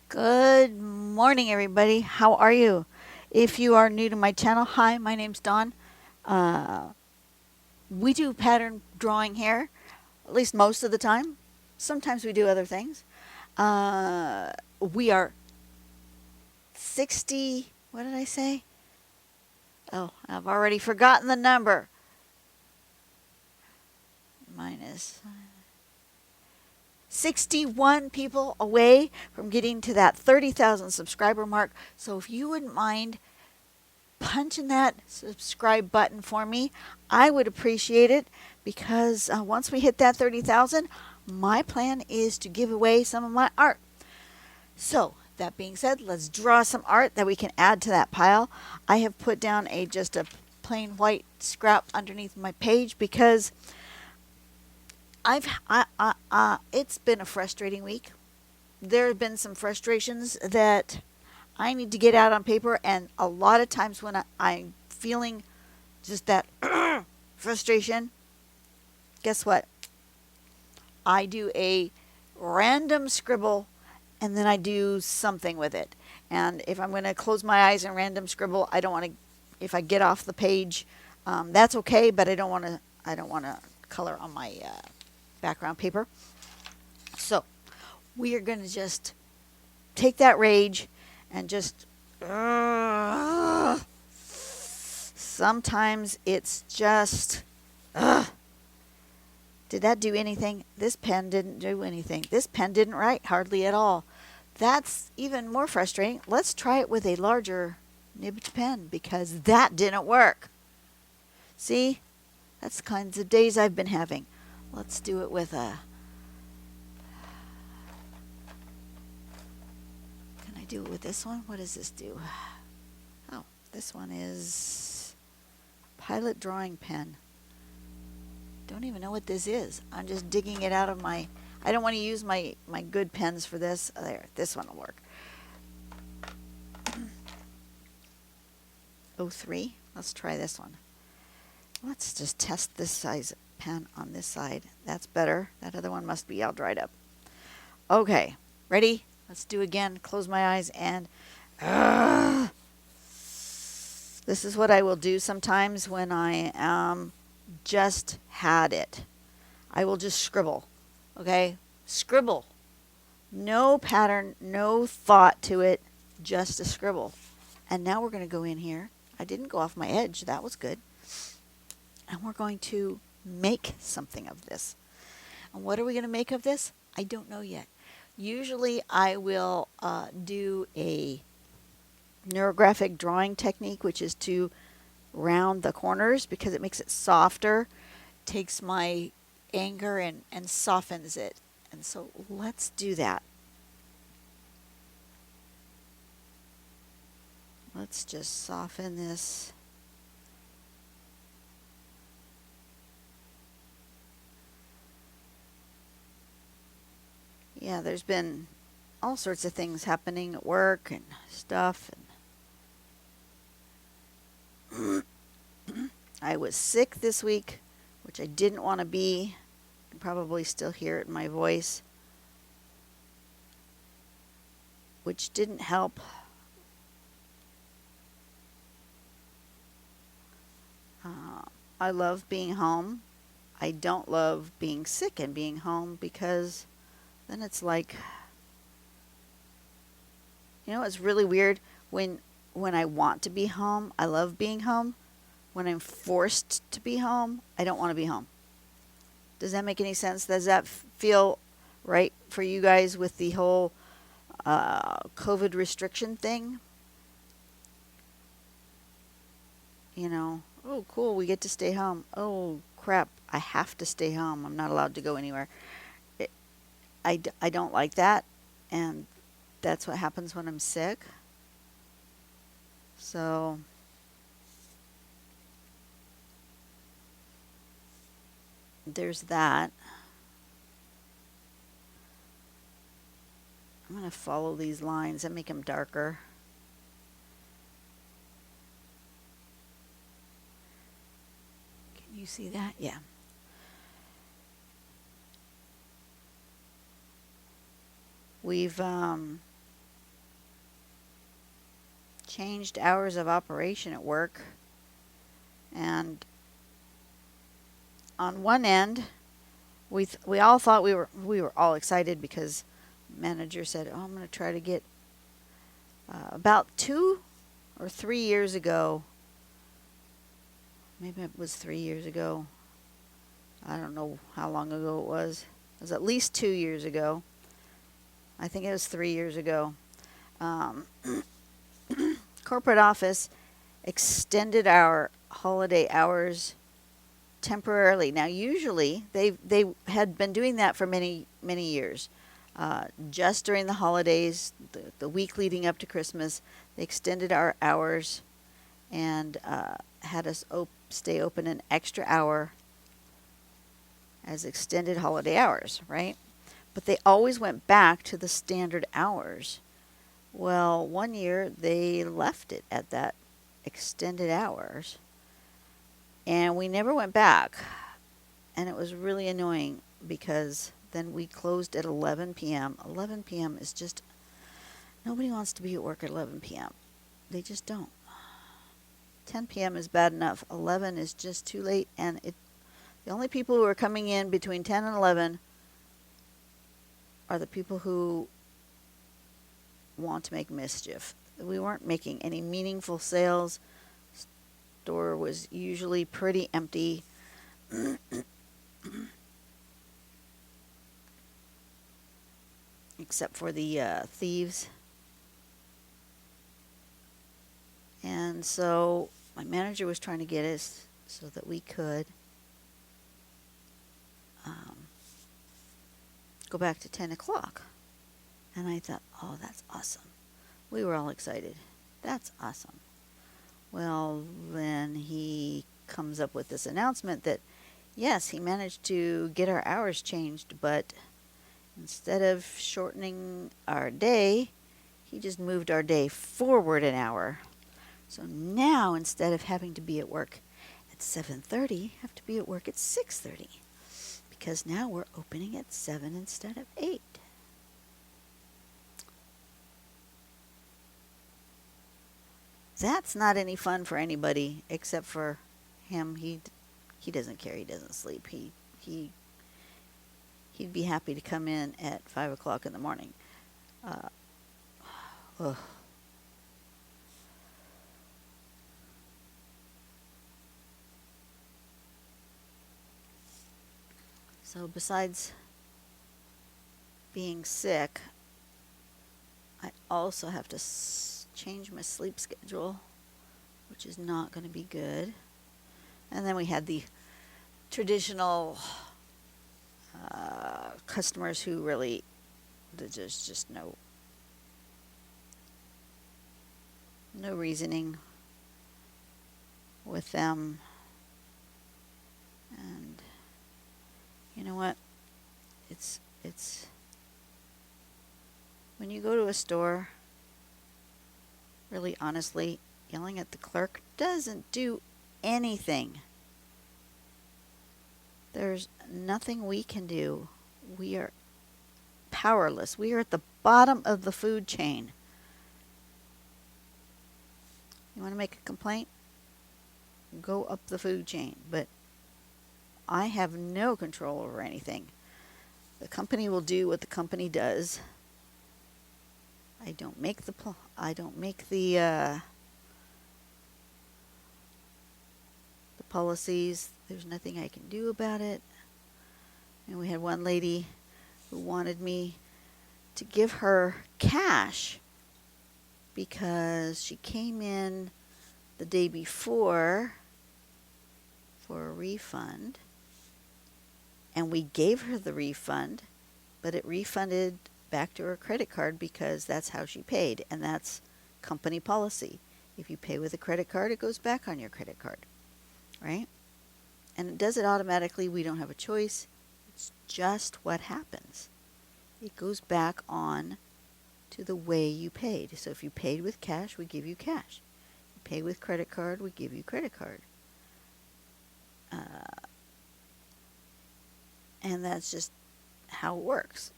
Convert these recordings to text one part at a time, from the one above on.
Good morning, everybody. How are you? If you are new to my channel, hi, my name's Dawn. Uh, we do pattern drawing here, at least most of the time. Sometimes we do other things. We are 60, what did I say? Oh, I've already forgotten the number. Minus 61 people away from getting to that 30,000 subscriber mark. So if you wouldn't mind punching that subscribe button for me, I would appreciate it because once we hit that 30,000, my plan is to give away some of my art. So, that being said, let's draw some art that we can add to that pile. I have put down just a plain white scrap underneath my page because it's been a frustrating week. There have been some frustrations that I need to get out on paper, and a lot of times when I'm feeling just that frustration, guess what? I do a random scribble and then I do something with it. And if I'm going to close my eyes and random scribble, I don't want to. If I get off the page, that's okay, but I don't want to. I don't want to color on my background paper. So we are going to just take that rage and just sometimes it's just did that do anything? This pen didn't do anything. This pen didn't write hardly at all. That's even more frustrating. Let's try it with a larger nibbed pen because that didn't work. See, that's the kinds of days I've been having. Let's do it with a do it with this one. What does this do? Oh, this one is Pilot Drawing Pen. Don't even know what this is. I'm just digging it out of my. I don't want to use my good pens for this. There, this one will work. 03. Let's try this one. Let's just test this size pen on this side. That's better. That other one must be all dried up. Okay, ready? Let's do again. Close my eyes and this is what I will do sometimes when I just had it. I will just scribble. Okay? Scribble. No pattern, no thought to it, just a scribble. And now we're going to go in here. I didn't go off my edge. That was good. And we're going to make something of this. And what are we going to make of this? I don't know yet. Usually I will do a neurographic drawing technique, which is to round the corners because it makes it softer, takes my anger and softens it. And so let's do that. Let's just soften this. Yeah, there's been all sorts of things happening at work and stuff. And I was sick this week, which I didn't want to be. You can probably still hear it in my voice, which didn't help. I love being home. I don't love being sick and being home because then it's like, it's really weird when I want to be home. I love being home. When I'm forced to be home, I don't want to be home. Does that make any sense? Does that feel right for you guys with the whole COVID restriction thing? Oh, cool, we get to stay home. Oh, crap, I have to stay home. I'm not allowed to go anywhere. I don't like that, and that's what happens when I'm sick. So there's that. I'm going to follow these lines and make them darker. Can you see that? Yeah. We've changed hours of operation at work. And on one end, we all thought we were all excited because manager said, "Oh, I'm going to try to get about 2 or 3 years ago. Maybe it was 3 years ago. I don't know how long ago it was. It was at least 2 years ago. I think it was 3 years ago. Um, corporate office extended our holiday hours temporarily. Now, usually they had been doing that for many years. Just during the holidays, the week leading up to Christmas, they extended our hours and had us stay open an extra hour as extended holiday hours, right? But they always went back to the standard hours. Well, one year they left it at that extended hours, and we never went back. And it was really annoying because then we closed at 11 p.m. 11 p.m. is just, nobody wants to be at work at 11 p.m. They just don't. 10 p.m. is bad enough. 11 is just too late, and the only people who are coming in between 10 and 11 are the people who want to make mischief. We weren't making any meaningful sales. Store was usually pretty empty. Except for the thieves. And so my manager was trying to get us so that we could go back to 10 o'clock. And I thought, oh, that's awesome. We were all excited. That's awesome. Well, then he comes up with this announcement that, yes, he managed to get our hours changed, but instead of shortening our day, he just moved our day forward an hour. So now, instead of having to be at work at 7:30, I have to be at work at 6:30. Because now we're opening at 7 instead of 8. That's not any fun for anybody except for him. He doesn't care. He doesn't sleep. He'd be happy to come in at 5 o'clock in the morning. Ugh. So besides being sick, I also have to change my sleep schedule, which is not going to be good. And then we had the traditional customers who really, there's just no reasoning with them. And you know what? It's when you go to a store, really honestly, yelling at the clerk doesn't do anything. There's nothing we can do. We are powerless. We are at the bottom of the food chain. You want to make a complaint? Go up the food chain. But I have no control over anything. The company will do what the company does. I don't make the policies. There's nothing I can do about it. And we had one lady who wanted me to give her cash because she came in the day before for a refund. And we gave her the refund, but it refunded back to her credit card because that's how she paid, and that's company policy. If you pay with a credit card, it goes back on your credit card, right? And it does it automatically. We don't have a choice. It's just what happens. It goes back on to the way you paid. So if you paid with cash, we give you cash. You pay with credit card, we give you credit card. And that's just how it works.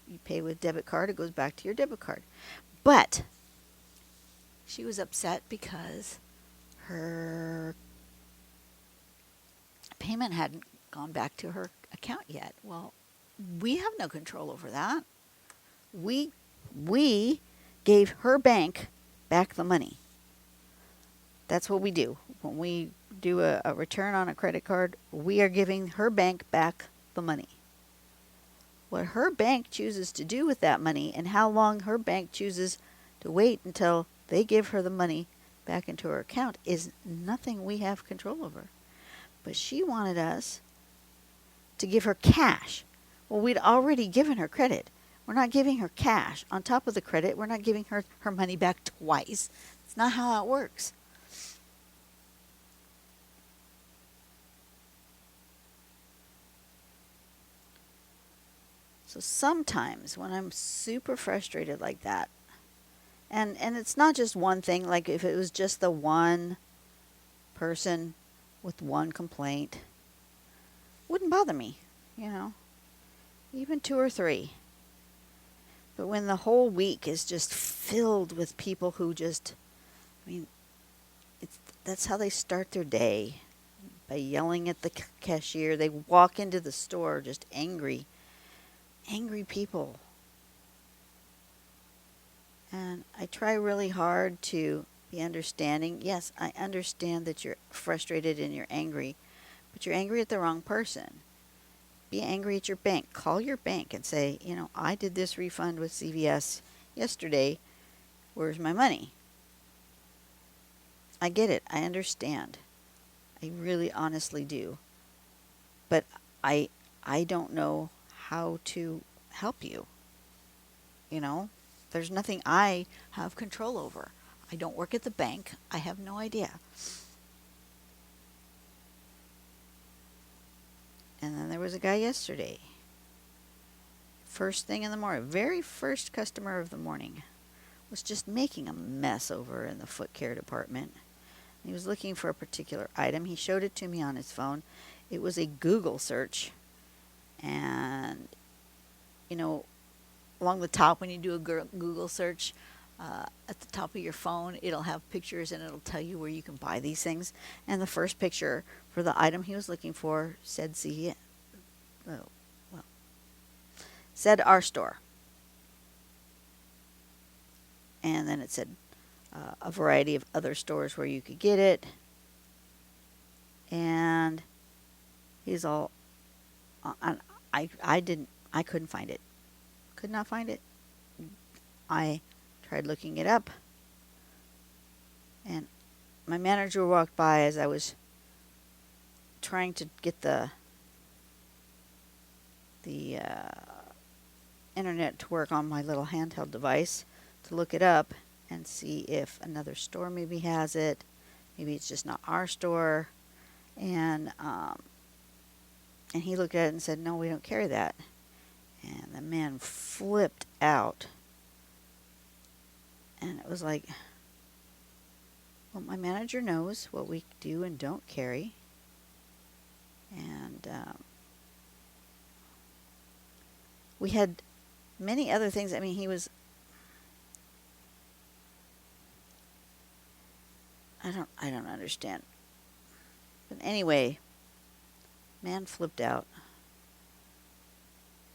You pay with debit card, it goes back to your debit card. But She was upset because her payment hadn't gone back to her account yet. Well, we have no control over that. We we gave her bank back the money. That's what we do. When we do a return on a credit card, we are giving her bank back the money. What her bank chooses to do with that money and how long her bank chooses to wait until they give her the money back into her account is nothing we have control over. But she wanted us to give her cash. Well, we'd already given her credit. We're not giving her cash. On top of the credit, we're not giving her her money back twice. It's not how that works. So sometimes when I'm super frustrated like that, and it's not just one thing, like if it was just the one person with one complaint, wouldn't bother me, you know, even two or three. But when the whole week is just filled with people who just, I mean, that's how they start their day, by yelling at the cashier. They walk into the store just angry people. And I try really hard to be understanding. Yes, I understand that you're frustrated and you're angry, but you're angry at the wrong person. Be angry at your bank. Call your bank and say, I did this refund with CVS yesterday. Where's my money? I get it. I understand. I really honestly do. But I don't know how to help you. There's nothing I have control over. I don't work at the bank. I have no idea. And then there was a guy yesterday. First thing in the morning, very first customer of the morning, was just making a mess over in the foot care department. He was looking for a particular item. He showed it to me on his phone. It was a Google search. And, along the top, when you do a Google search, at the top of your phone, it'll have pictures and it'll tell you where you can buy these things. And the first picture for the item he was looking for said said our store. And then it said a variety of other stores where you could get it. And he's all, I couldn't find it. Could not find it. I tried looking it up. And my manager walked by as I was trying to get the internet to work on my little handheld device to look it up and see if another store maybe has it. Maybe it's just not our store. And he looked at it and said, "No, we don't carry that." And the man flipped out. And it was like, well, my manager knows what we do and don't carry. And we had many other things. I mean, he was, I don't understand. But anyway, man flipped out.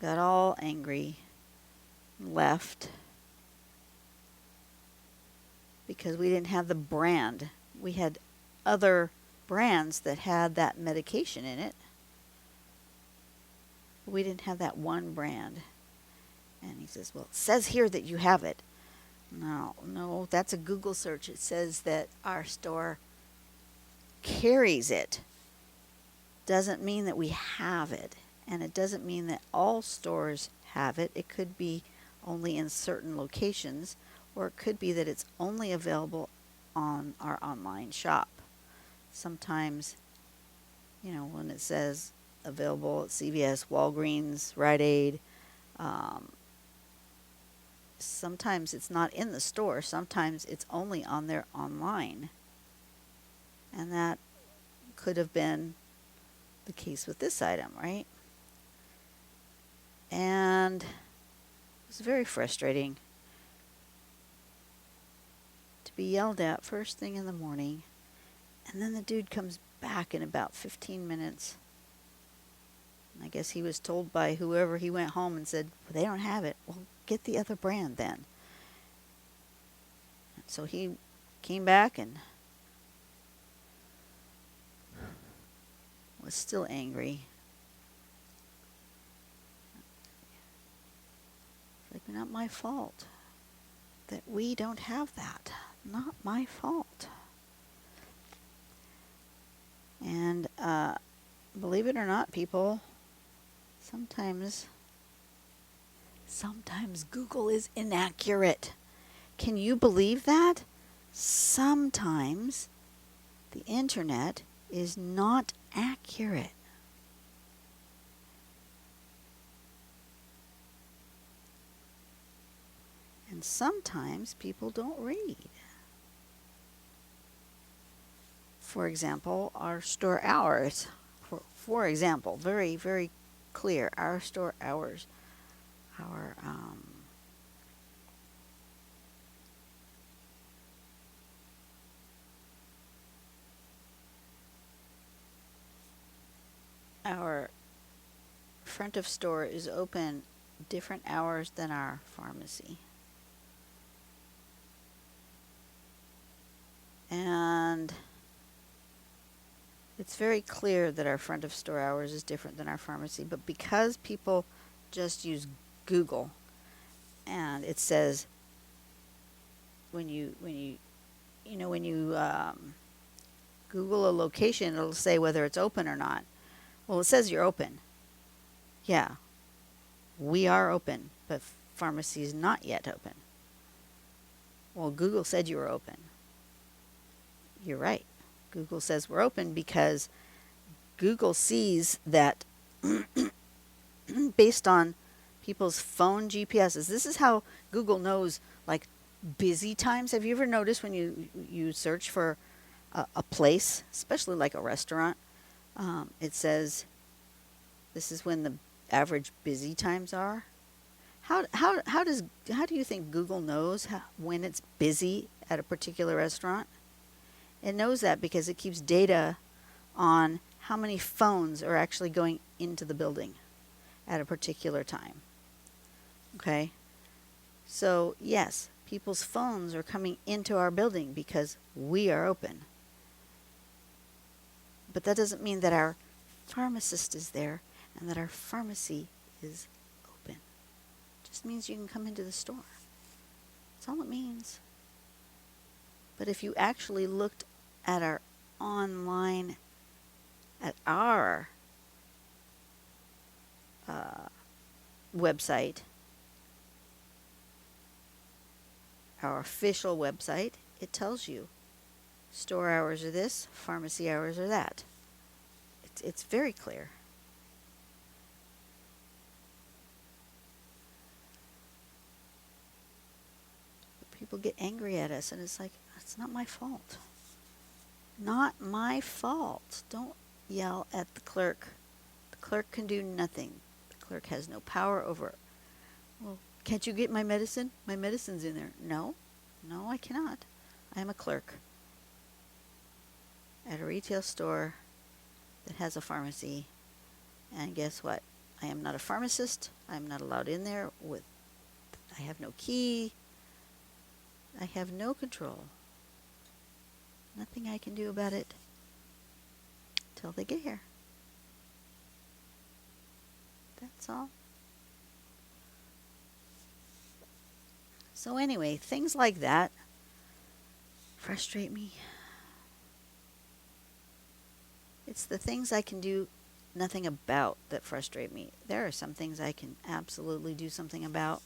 Got all angry. Left. Because we didn't have the brand. We had other brands that had that medication in it. We didn't have that one brand. And he says, "Well, it says here that you have it." No, that's a Google search. It says that our store carries it. Doesn't mean that we have it. And it doesn't mean that all stores have it. It could be only in certain locations, or it could be that it's only available on our online shop. Sometimes, when it says available at CVS, Walgreens, Rite Aid, sometimes it's not in the store. Sometimes it's only on their online. And that could have been the case with this item, right? And it was very frustrating to be yelled at first thing in the morning. And then the dude comes back in about 15 minutes. I guess he was told by whoever, he went home and said, well, they don't have it. Well, get the other brand then. So he came back and was still angry. It's like, not my fault that we don't have that. Not my fault. And believe it or not, people, sometimes Google is inaccurate. Can you believe that? Sometimes the internet is not accurate. And sometimes people don't read. For example, our store hours. For example, very, very clear, our store hours. Our front of store is open different hours than our pharmacy. And it's very clear that our front of store hours is different than our pharmacy, but because people just use Google, and it says when you Google a location, it'll say whether it's open or not. Well, it says you're open. Yeah, we are open, but pharmacy is not yet open. Well, Google said you were open. You're right. Google says we're open because Google sees that based on people's phone GPSs. This is how Google knows, like, busy times. Have you ever noticed when you search for a place, especially like a restaurant, it says this is when the average busy times are? How do you think Google knows when it's busy at a particular restaurant? It knows that because it keeps data on how many phones are actually going into the building at a particular time. Okay? So, yes, people's phones are coming into our building because we are open. But that doesn't mean that our pharmacist is there and that our pharmacy is open. It just means you can come into the store. That's all it means. But if you actually looked at our online, at our website, our official website, it tells you store hours are this, pharmacy hours are that. It's very clear. But people get angry at us, and it's like, it's not my fault. Not my fault. Don't yell at the clerk. The clerk can do nothing. The clerk has no power over. Well, can't you get my medicine? My medicine's in there. No, I cannot. I am a clerk at a retail store that has a pharmacy. And guess what? I am not a pharmacist. I am not allowed in there with. I have no key. I have no control. Nothing I can do about it till they get here. That's all. So anyway, things like that frustrate me. It's the things I can do nothing about that frustrate me. There are some things I can absolutely do something about.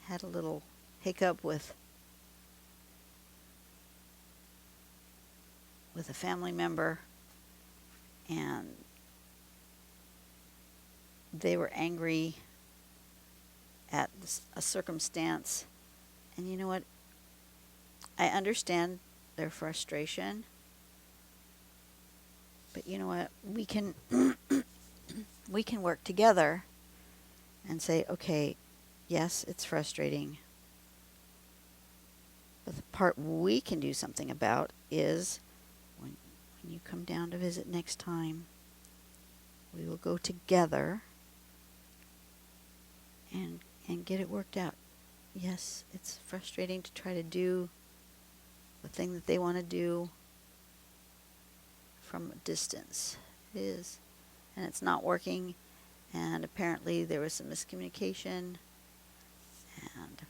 Had a little hiccup with a family member, and they were angry at a circumstance. And you know what? I understand their frustration, but you know what? We can we can work together and say, okay, yes, it's frustrating. But the part we can do something about is when you come down to visit next time, we will go together and get it worked out. Yes, it's frustrating to try to do the thing that they want to do from a distance. It is. And it's not working. And apparently there was some miscommunication. And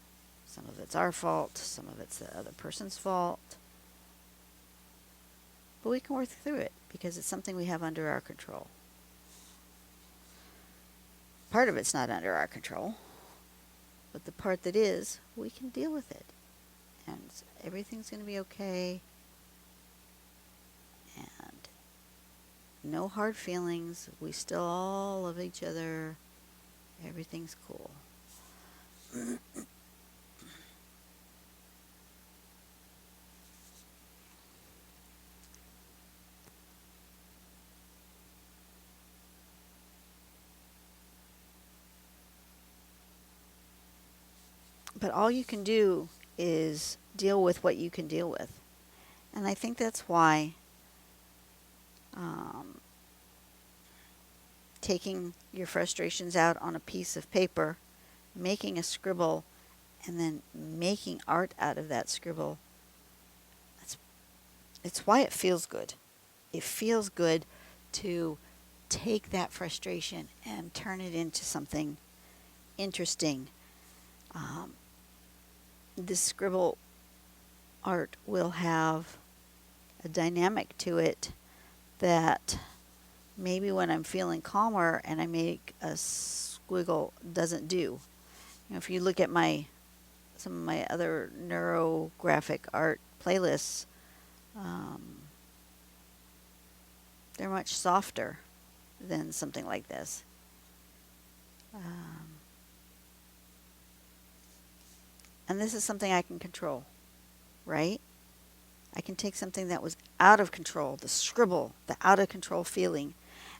some of it's our fault. Some of it's the other person's fault. But we can work through it because it's something we have under our control. Part of it's not under our control. But the part that is, we can deal with it. And everything's going to be okay. And no hard feelings. We still all love each other. Everything's cool. But all you can do is deal with what you can deal with. And I think that's why taking your frustrations out on a piece of paper, making a scribble, and then making art out of that scribble, it's why it feels good. It feels good to take that frustration and turn it into something interesting. This scribble art will have a dynamic to it that maybe when I'm feeling calmer and I make a squiggle doesn't do. You know, if you look at some of my other neurographic art playlists, they're much softer than something like this. And this is something I can control, right? I can take something that was out of control, the scribble, the out of control feeling,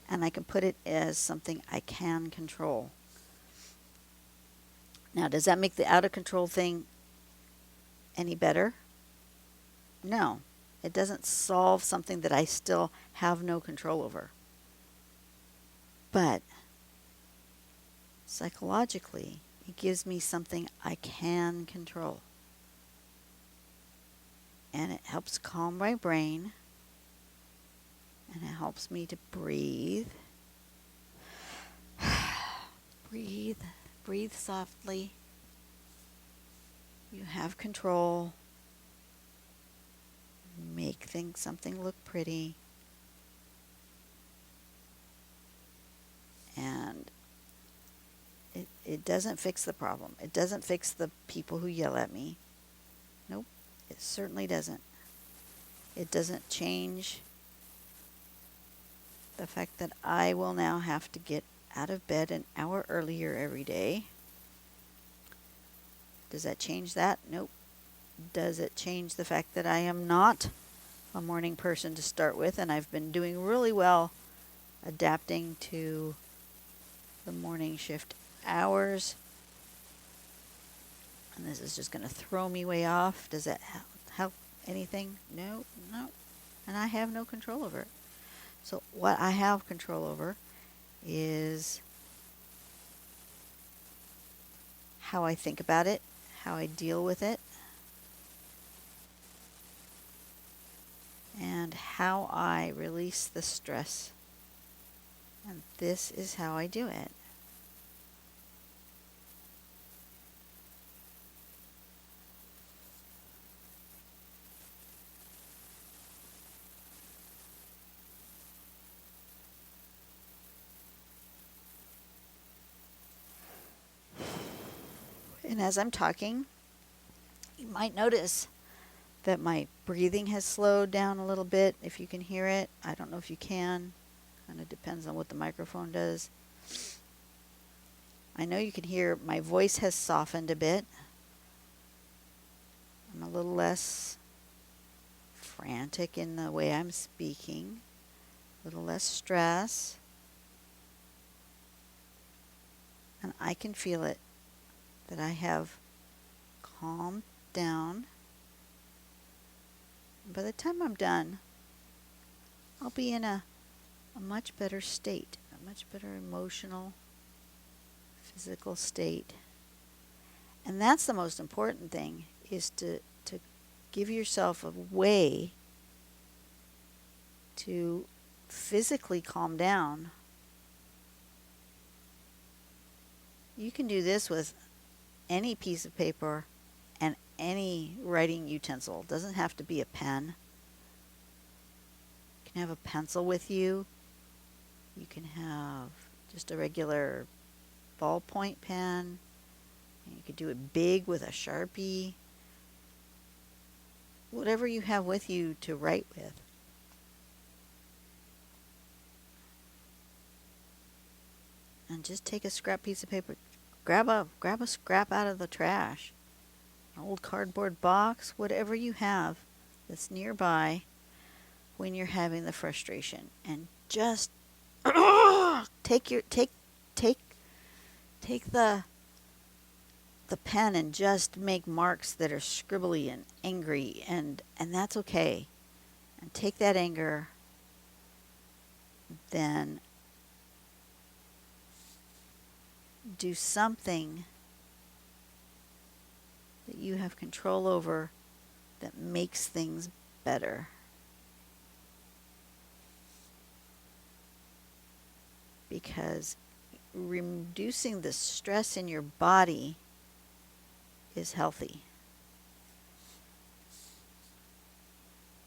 and I can put it as something I can control. Now, does that make the out of control thing any better? No. It doesn't solve something that I still have no control over. But psychologically, it gives me something I can control. And it helps calm my brain. And it helps me to breathe. Breathe. Breathe softly. You have control. Make something look pretty. And it doesn't fix the problem. It doesn't fix the people who yell at me. Nope, it certainly doesn't. It doesn't change the fact that I will now have to get out of bed an hour earlier every day. Does that change that? Nope. Does it change the fact that I am not a morning person to start with, and I've been doing really well adapting to the morning shift hours? And this is just going to throw me way off. Does that help anything? No. And I have no control over it. So what I have control over is how I think about it, how I deal with it, and how I release the stress. And this is how I do it. And as I'm talking, you might notice that my breathing has slowed down a little bit, if you can hear it. I don't know if you can. Kind of depends on what the microphone does. I know you can hear my voice has softened a bit. I'm a little less frantic in the way I'm speaking. A little less stress. And I can feel it, that I have calmed down. By the time I'm done, I'll be in a much better state, a much better emotional, physical state. And that's the most important thing, is to give yourself a way to physically calm down. You can do this with any piece of paper and any writing utensil. It doesn't have to be a pen. You can have a pencil with you. You can have just a regular ballpoint pen. You could do it big with a Sharpie. Whatever you have with you to write with. And just take a scrap piece of paper. Grab a scrap out of the trash. An old cardboard box, whatever you have that's nearby when you're having the frustration. And just take the pen and just make marks that are scribbly and angry, and that's okay. And take that anger, then do something that you have control over that makes things better. Because reducing the stress in your body is healthy.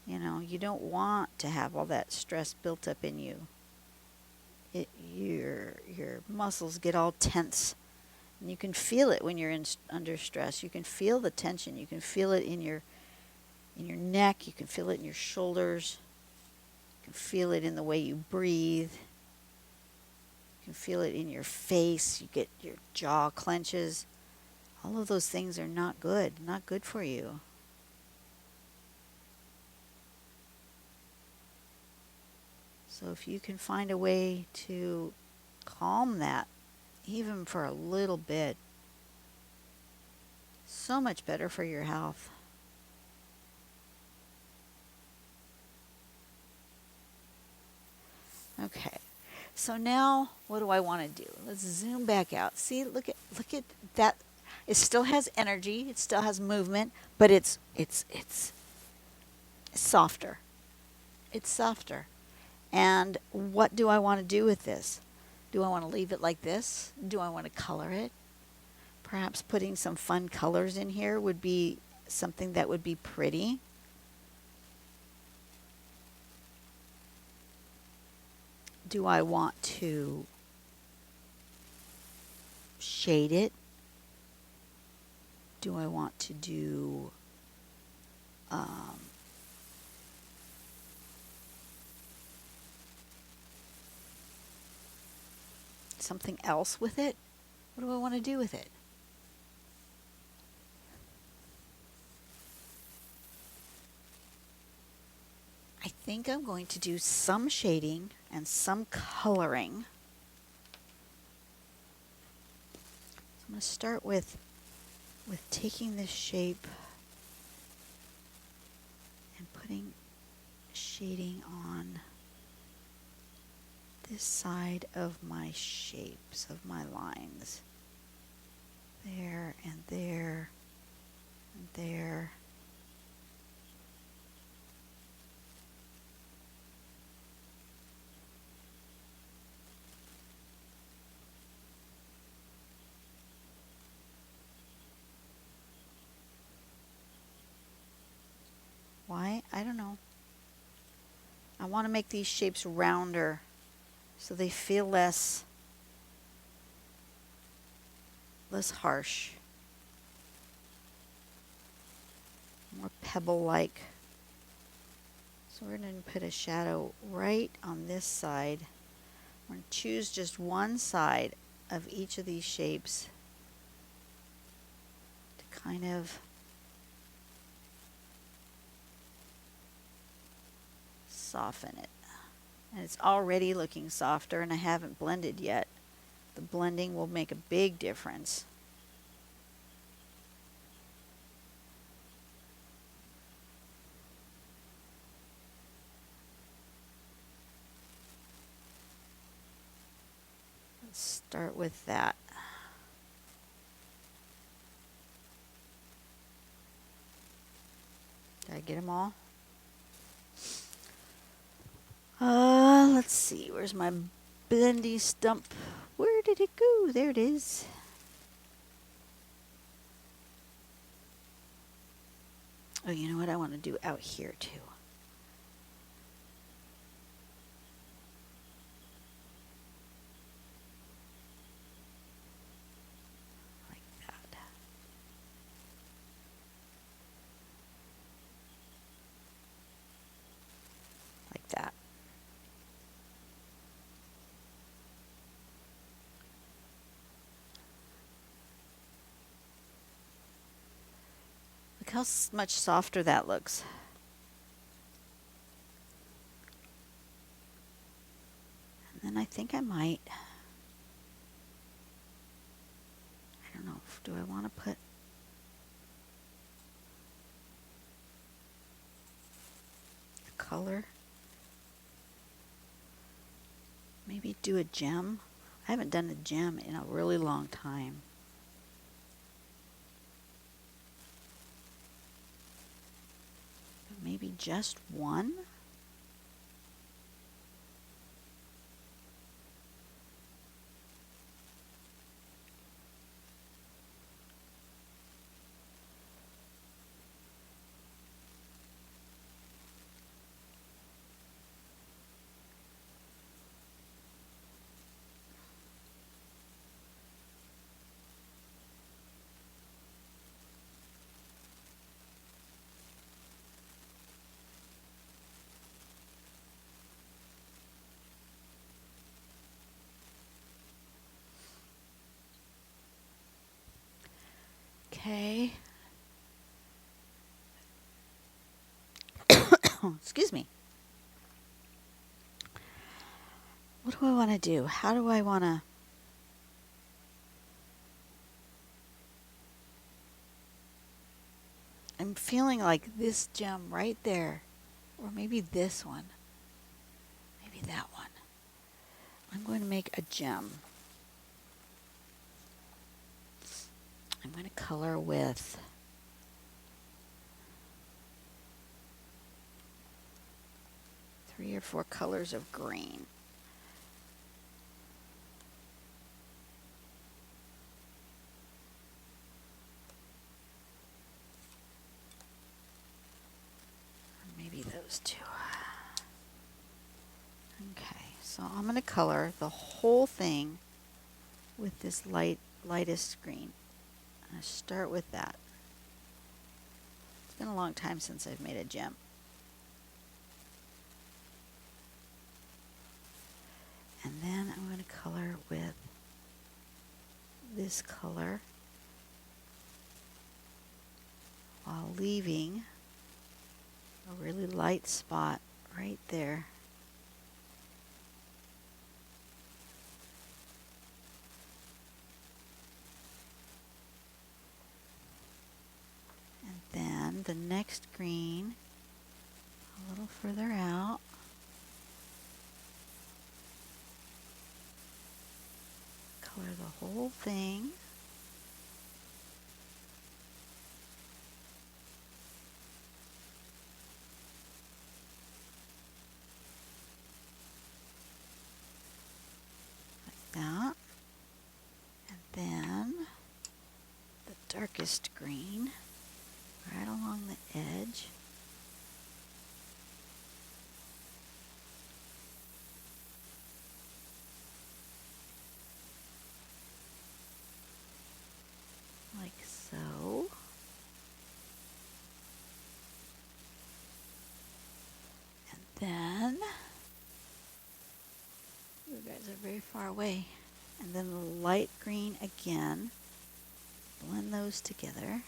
You know, you don't want to have all that stress built up in you. Your muscles get all tense, and you can feel it when you're under stress. You can feel the tension. You can feel it in your neck. You can feel it in your shoulders. You can feel it in the way you breathe. You can feel it in your face. You get your jaw clenches. All of those things are not good for you. So if you can find a way to calm that, even for a little bit, so much better for your health. Okay, so now what do I want to do? Let's zoom back out. See, look at that. It still has energy. It still has movement, but it's softer. It's softer. And what do I want to do with this? Do I want to leave it like this? Do I want to color it? Perhaps putting some fun colors in here would be something that would be pretty. Do I want to shade it? Do I want to do something else with it? What do I want to do with it? I think I'm going to do some shading and some coloring. So I'm going to start with taking this shape and putting shading on this side of my shapes, of my lines. There and there and there. Why? I don't know. I want to make these shapes rounder so they feel less harsh. More pebble-like. So we're going to put a shadow right on this side. We're going to choose just one side of each of these shapes to kind of soften it. And it's already looking softer, and I haven't blended yet. The blending will make a big difference. Let's start with that. Did I get them all? Let's see. Where's my blendy stump? Where did it go? There it is. Oh, you know what I want to do out here too. Like that. Like that. Look how much softer that looks. And then I think I might, I don't know, do I want to put a color? Maybe do a gem. I haven't done a gem in a really long time. Maybe just one? Okay. Excuse me. What do I want to do? How do I want to... I'm feeling like this gem right there. Or maybe this one. Maybe that one. I'm going to make a gem. I'm going to color with three or four colors of green. Or maybe those two. Okay, so I'm going to color the whole thing with this lightest green. I start with that. It's been a long time since I've made a gem. And then I'm going to color with this color while leaving a really light spot right there. And then the next green a little further out. Color the whole thing. Like that. And then the darkest green right along the edge. Like so. And then, you guys are very far away. And then the light green again. Blend those together.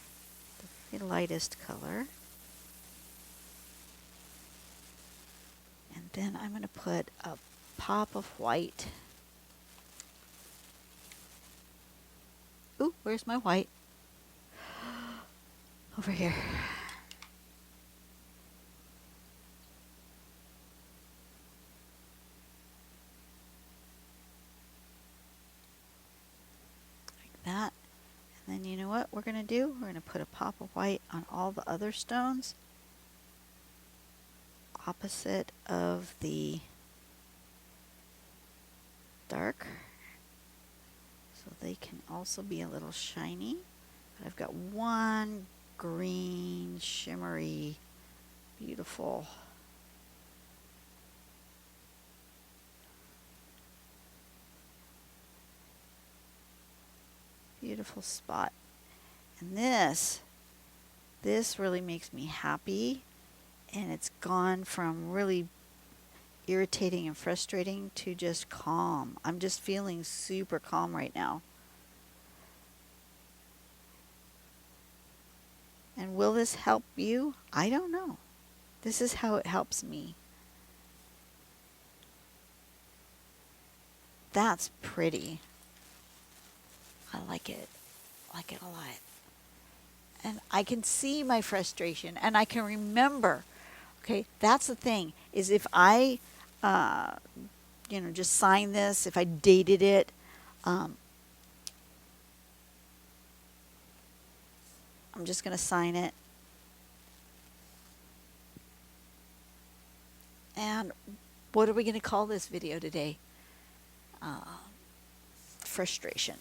The very lightest color. And then I'm going to put a pop of white Ooh, where's my white? Over here. Like that. And then you know what we're going to do? We're going to put a pop of white on all the other stones. Opposite of the dark. So they can also be a little shiny. But I've got one green, shimmery, beautiful spot. And this really makes me happy. And it's gone from really irritating and frustrating to just calm. I'm just feeling super calm right now. And will this help you? I don't know. This is how it helps me. That's pretty. I like it. I like it a lot. And I can see my frustration and I can remember. Okay, that's the thing, is if I, just sign this, if I dated it, I'm just going to sign it. And what are we going to call this video today? Frustration.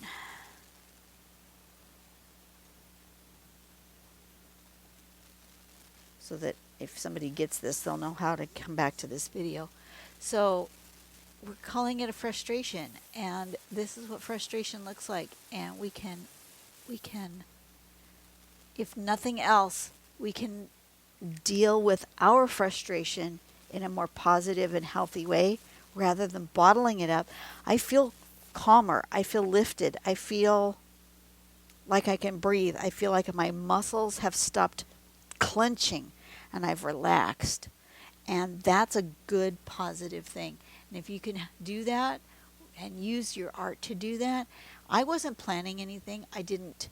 So that if somebody gets this, they'll know how to come back to this video. So we're calling it a frustration, and this is what frustration looks like. And we can, if nothing else, we can deal with our frustration in a more positive and healthy way rather than bottling it up. I feel calmer. I feel lifted. I feel like I can breathe. I feel like my muscles have stopped clenching and I've relaxed. And that's a good positive thing. And if you can do that and use your art to do that, I wasn't planning anything. I didn't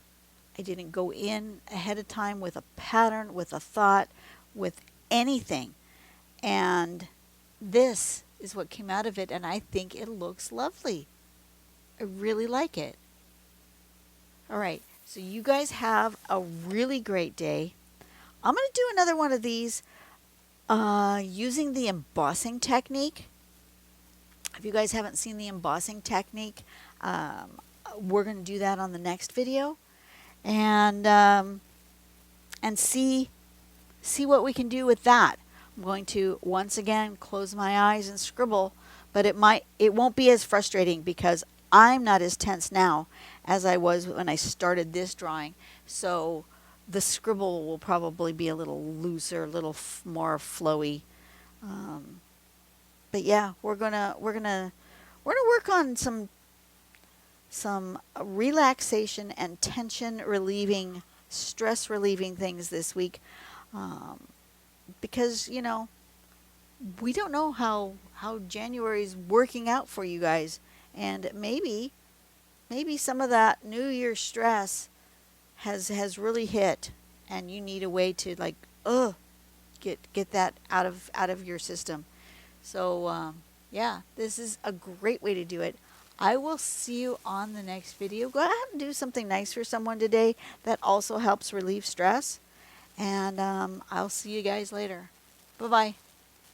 go in ahead of time with a pattern, with a thought, with anything. And this is what came out of it, and I think it looks lovely. I really like it. All right, so you guys have a really great day. I'm going to do another one of these using the embossing technique. If you guys haven't seen the embossing technique, we're going to do that on the next video, and see what we can do with that. I'm going to once again close my eyes and scribble, but it won't be as frustrating because I'm not as tense now as I was when I started this drawing. So the scribble will probably be a little looser, a little more flowy. But yeah, we're gonna work on some relaxation and tension relieving, stress relieving things this week, because we don't know how January's working out for you guys, and maybe some of that New Year's stress has really hit, and you need a way to get that out of your system. So yeah, this is a great way to do it. I will see you on the next video. Go ahead and do something nice for someone today that also helps relieve stress. And I'll see you guys later. Bye-bye.